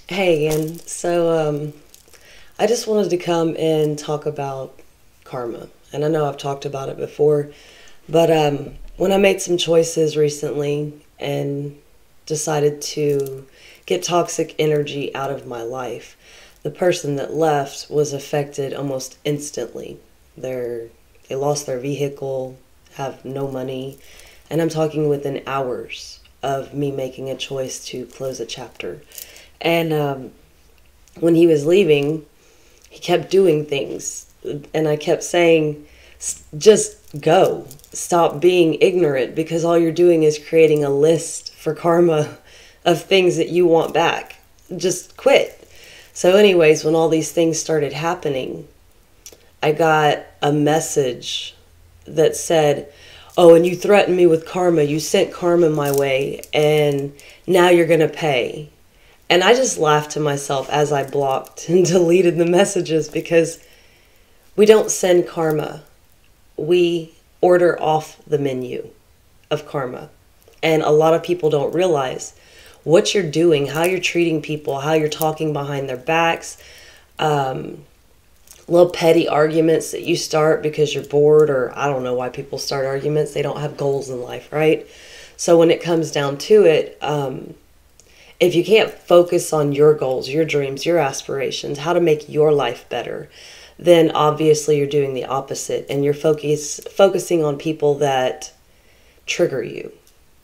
Hey, and I just wanted to come and talk about karma. And I know I've talked about it before, but when I made some choices recently and decided to get toxic energy out of my life, the person that left was affected almost instantly. They lost their vehicle, have no money, and I'm talking within hours of me making a choice to close a chapter. And when he was leaving, he kept doing things. And I kept saying, just go. Stop being ignorant because all you're doing is creating a list for karma of things that you want back. Just quit. So, anyways, when all these things started happening, I got a message that said, "Oh, and you threatened me with karma. You sent karma my way, and now you're going to pay." And I just laughed to myself as I blocked and deleted the messages because we don't send karma. We order off the menu of karma. And a lot of people don't realize what you're doing, how you're treating people, how you're talking behind their backs, little petty arguments that you start because you're bored, or I don't know why people start arguments. They don't have goals in life, right? So when it comes down to it, if you can't focus on your goals, your dreams, your aspirations, how to make your life better, then obviously you're doing the opposite and you're focusing on people that trigger you,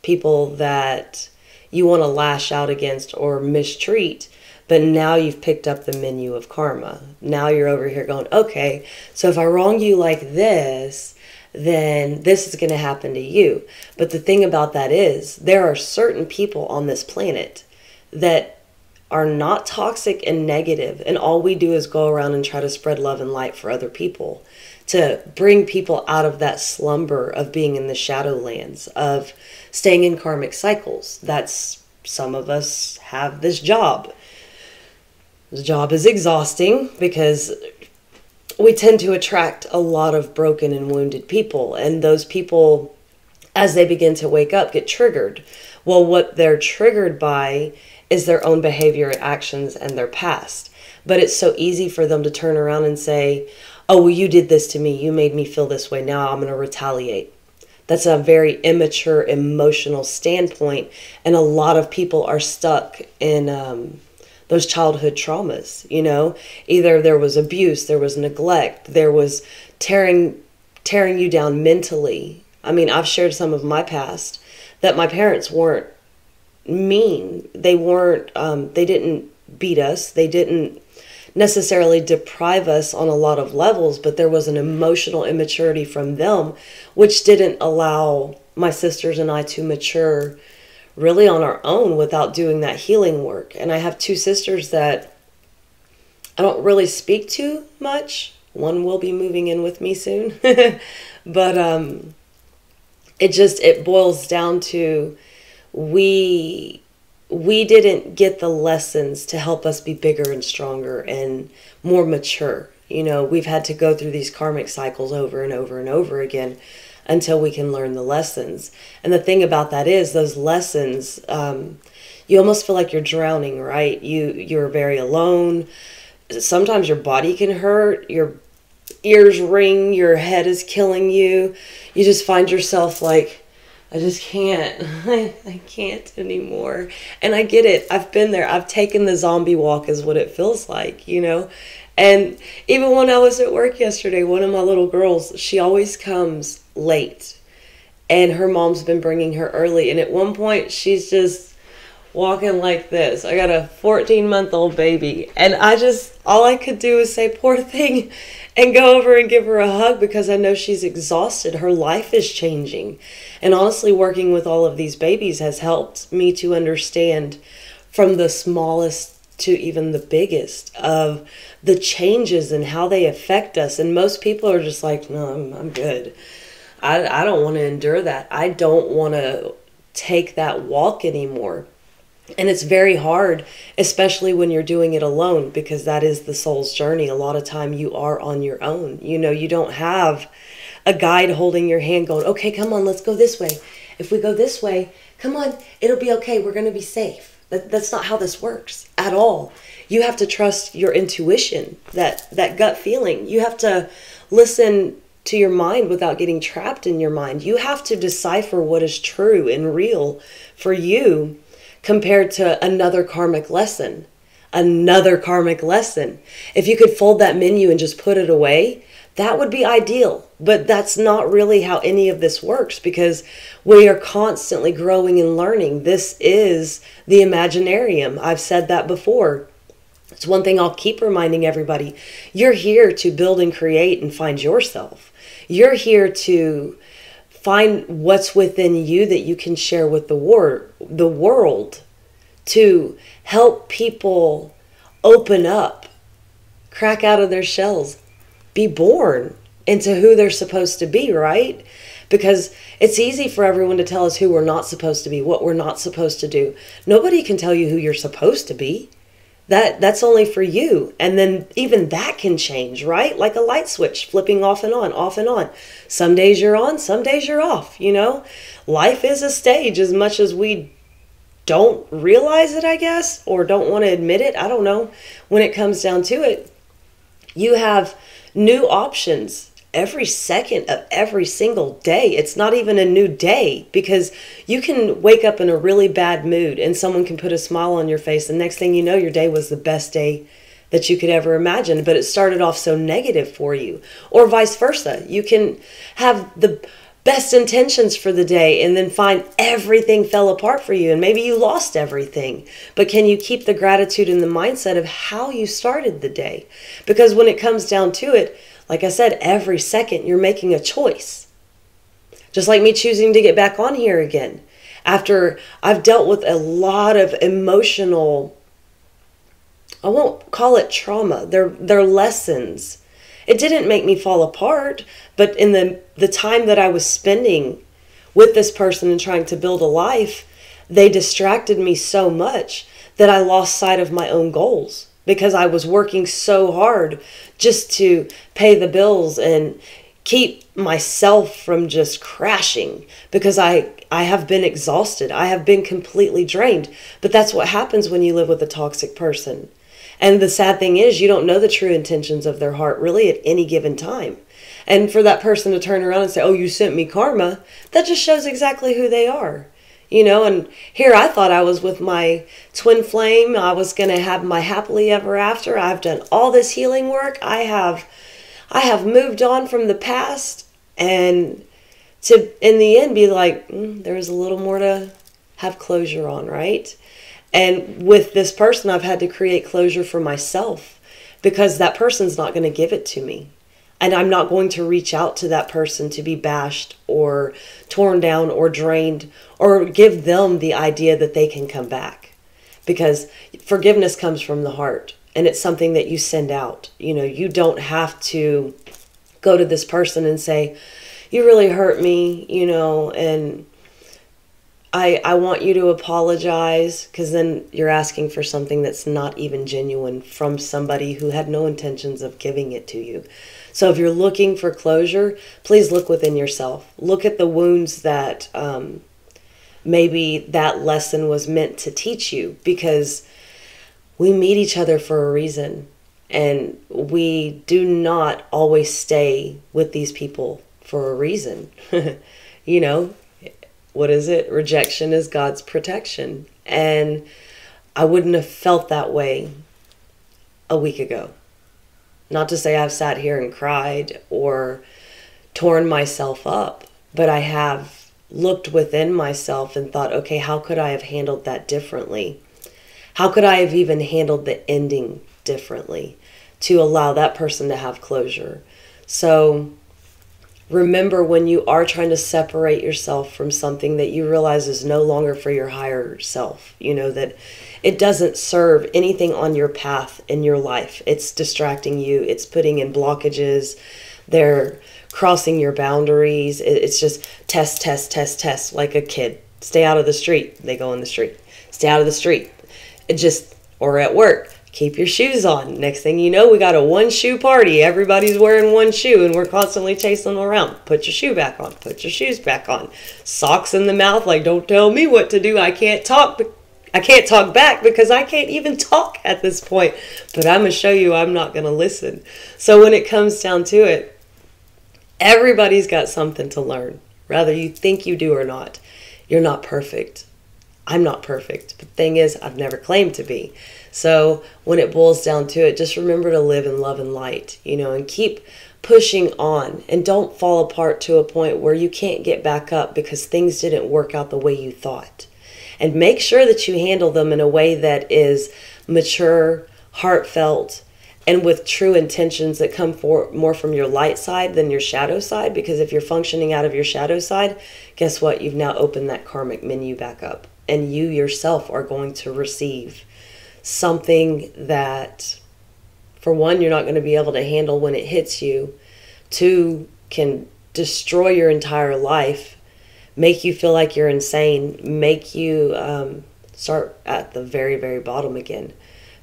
people that you want to lash out against or mistreat. But now you've picked up the menu of karma. Now you're over here going, okay, so if I wrong you like this, then this is going to happen to you. But the thing about that is there are certain people on this planet that are not toxic and negative, and all we do is go around and try to spread love and light for other people, to bring people out of that slumber of being in the shadowlands, of staying in karmic cycles. That's, some of us have this job. This job is exhausting because we tend to attract a lot of broken and wounded people, and those people, as they begin to wake up, get triggered. Well, what they're triggered by is their own behavior, actions, and their past. But it's so easy for them to turn around and say, oh, well, you did this to me. You made me feel this way. Now I'm going to retaliate. That's a very immature, emotional standpoint. And a lot of people are stuck in those childhood traumas. You know, either there was abuse, there was neglect, there was tearing you down mentally. I mean, I've shared some of my past that my parents weren't mean. They weren't, they didn't beat us. They didn't necessarily deprive us on a lot of levels, but there was an emotional immaturity from them, which didn't allow my sisters and I to mature really on our own without doing that healing work. And I have two sisters that I don't really speak to much. One will be moving in with me soon. But it boils down to we didn't get the lessons to help us be bigger and stronger and more mature. You know, we've had to go through these karmic cycles over and over and over again until we can learn the lessons. And the thing about that is those lessons, you almost feel like you're drowning, right? You're very alone. Sometimes your body can hurt, your ears ring, your head is killing you. You just find yourself like, I just can't. I can't anymore. And I get it. I've been there. I've taken the zombie walk is what it feels like, you know? And even when I was at work yesterday, one of my little girls, she always comes late. And her mom's been bringing her early. And at one point, she's just walking like this. I got a 14-month-old baby. And all I could do was say, poor thing, and go over and give her a hug because I know she's exhausted. Her life is changing. And honestly, working with all of these babies has helped me to understand from the smallest to even the biggest of the changes and how they affect us. And most people are just like, no, I'm good. I don't want to endure that. I don't want to take that walk anymore. And it's very hard, especially when you're doing it alone, because that is the soul's journey. A lot of time you are on your own. You know, you don't have a guide holding your hand going, okay, come on, let's go this way. If we go this way, come on, it'll be okay. We're going to be safe. That's not how this works at all. You have to trust your intuition, that gut feeling. You have to listen to your mind without getting trapped in your mind. You have to decipher what is true and real for you compared to another karmic lesson. Another karmic lesson. If you could fold that menu and just put it away, that would be ideal. But that's not really how any of this works, because we are constantly growing and learning. This is the Imaginarium. I've said that before. It's one thing I'll keep reminding everybody. You're here to build and create and find yourself. You're here to find what's within you that you can share with the world, to help people open up, crack out of their shells, be born into who they're supposed to be, right? Because it's easy for everyone to tell us who we're not supposed to be, what we're not supposed to do. Nobody can tell you who you're supposed to be. That's only for you. And then even that can change, right? Like a light switch flipping off and on, off and on. Some days you're on, some days you're off, you know? Life is a stage, as much as we don't realize it, I guess, or don't want to admit it. I don't know. When it comes down to it, you have new options every second of every single day. It's not even a new day, because you can wake up in a really bad mood and someone can put a smile on your face. The next thing you know, your day was the best day that you could ever imagine, but it started off so negative for you. Or vice versa. You can have the best intentions for the day and then find everything fell apart for you, and maybe you lost everything. But can you keep the gratitude and the mindset of how you started the day? Because when it comes down to it, like I said, every second you're making a choice. Just like me choosing to get back on here again. After I've dealt with a lot of emotional, I won't call it trauma, they're lessons. It didn't make me fall apart, but in the time that I was spending with this person and trying to build a life, they distracted me so much that I lost sight of my own goals, because I was working so hard just to pay the bills and keep myself from just crashing, because I have been exhausted. I have been completely drained. But that's what happens when you live with a toxic person. And the sad thing is, you don't know the true intentions of their heart really at any given time. And for that person to turn around and say, oh, you sent me karma, that just shows exactly who they are. You know, and here I thought I was with my twin flame. I was going to have my happily ever after. I've done all this healing work. I have moved on from the past, and to, in the end, be like, there's a little more to have closure on, right? And with this person, I've had to create closure for myself, because that person's not going to give it to me. And I'm not going to reach out to that person to be bashed or torn down or drained, or give them the idea that they can come back. Because forgiveness comes from the heart, and it's something that you send out. You know, you don't have to go to this person and say, you really hurt me, you know, and I want you to apologize, because then you're asking for something that's not even genuine from somebody who had no intentions of giving it to you. So if you're looking for closure, please look within yourself. Look at the wounds that maybe that lesson was meant to teach you, because we meet each other for a reason, and we do not always stay with these people for a reason. You know, what is it? Rejection is God's protection. And I wouldn't have felt that way a week ago. Not to say I've sat here and cried or torn myself up, but I have looked within myself and thought, okay, how could I have handled that differently? How could I have even handled the ending differently to allow that person to have closure? So remember, when you are trying to separate yourself from something that you realize is no longer for your higher self, you know, that it doesn't serve anything on your path in your life. It's distracting you. It's putting in blockages. They're crossing your boundaries. It's just test, test, test, test, like a kid. Stay out of the street. They go in the street. Stay out of the street. It just, or at work. Keep your shoes on. Next thing you know, we got a one-shoe party. Everybody's wearing one shoe, and we're constantly chasing them around. Put your shoe back on. Put your shoes back on. Socks in the mouth, like, don't tell me what to do. I can't talk. I can't talk back because I can't even talk at this point. But I'm going to show you I'm not going to listen. So when it comes down to it, everybody's got something to learn, whether you think you do or not. You're not perfect. I'm not perfect. But the thing is, I've never claimed to be. So when it boils down to it, just remember to live in love and light, and keep pushing on, and don't fall apart to a point where you can't get back up because things didn't work out the way you thought. And make sure that you handle them in a way that is mature, heartfelt, and with true intentions that come more from your light side than your shadow side. Because if you're functioning out of your shadow side, guess what? You've now opened that karmic menu back up. And you yourself are going to receive something that, for one, you're not going to be able to handle when it hits you. Two, can destroy your entire life, make you feel like you're insane, make you start at the very, very bottom again.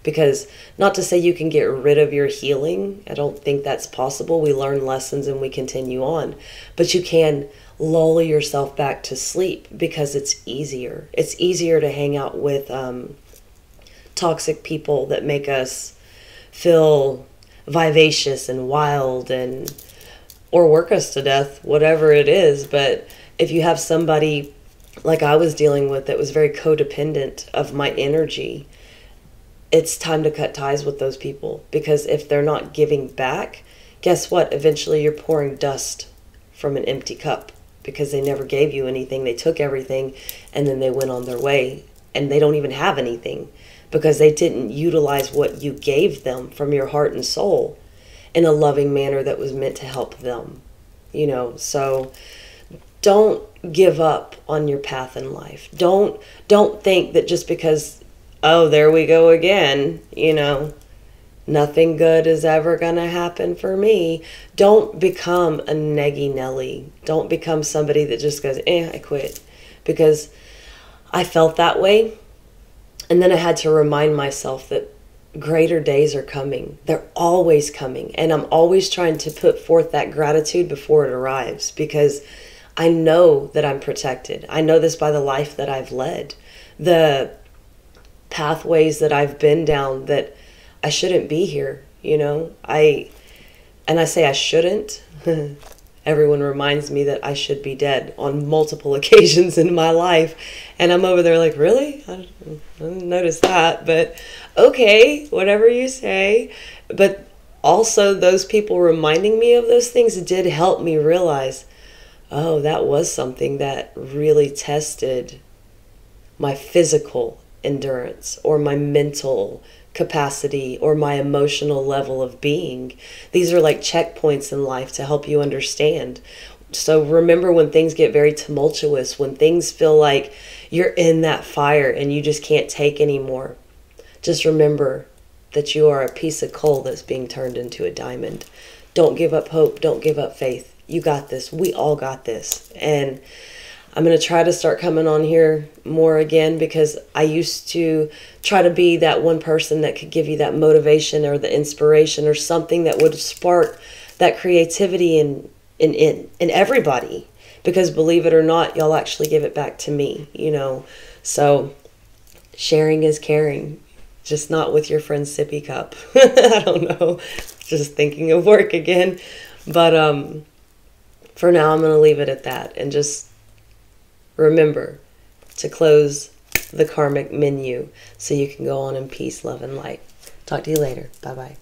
Because not to say you can get rid of your healing. I don't think that's possible. We learn lessons and we continue on. But you can lull yourself back to sleep because it's easier. It's easier to hang out with toxic people that make us feel vivacious and wild or work us to death, whatever it is. But if you have somebody like I was dealing with that was very codependent of my energy, it's time to cut ties with those people, because if they're not giving back, guess what? Eventually you're pouring dust from an empty cup because they never gave you anything. They took everything and then they went on their way, and they don't even have anything because they didn't utilize what you gave them from your heart and soul in a loving manner that was meant to help them. So don't give up on your path in life. Don't think that just because, oh, there we go again, nothing good is ever going to happen for me. Don't become a neggy Nelly. Don't become somebody that just goes, I quit. Because I felt that way. And then I had to remind myself that greater days are coming. They're always coming. And I'm always trying to put forth that gratitude before it arrives, because I know that I'm protected. I know this by the life that I've led. The pathways that I've been down, that I shouldn't be here, I say I shouldn't. Everyone reminds me that I should be dead on multiple occasions in my life. And I'm over there like, really? I didn't notice that. But okay, whatever you say. But also those people reminding me of those things did help me realize, oh, that was something that really tested my physical endurance or my mental capacity or my emotional level of being. These are like checkpoints in life to help you understand. So remember, when things get very tumultuous, when things feel like you're in that fire and you just can't take anymore, just remember that you are a piece of coal that's being turned into a diamond. Don't give up hope. Don't give up faith. You got this. We all got this. And I'm going to try to start coming on here more again, because I used to try to be that one person that could give you that motivation or the inspiration or something that would spark that creativity in everybody. Because believe it or not, y'all actually give it back to me, So sharing is caring, just not with your friend's sippy cup. I don't know. Just thinking of work again. But for now, I'm going to leave it at that, and just remember to close the karmic menu so you can go on in peace, love, and light. Talk to you later. Bye-bye.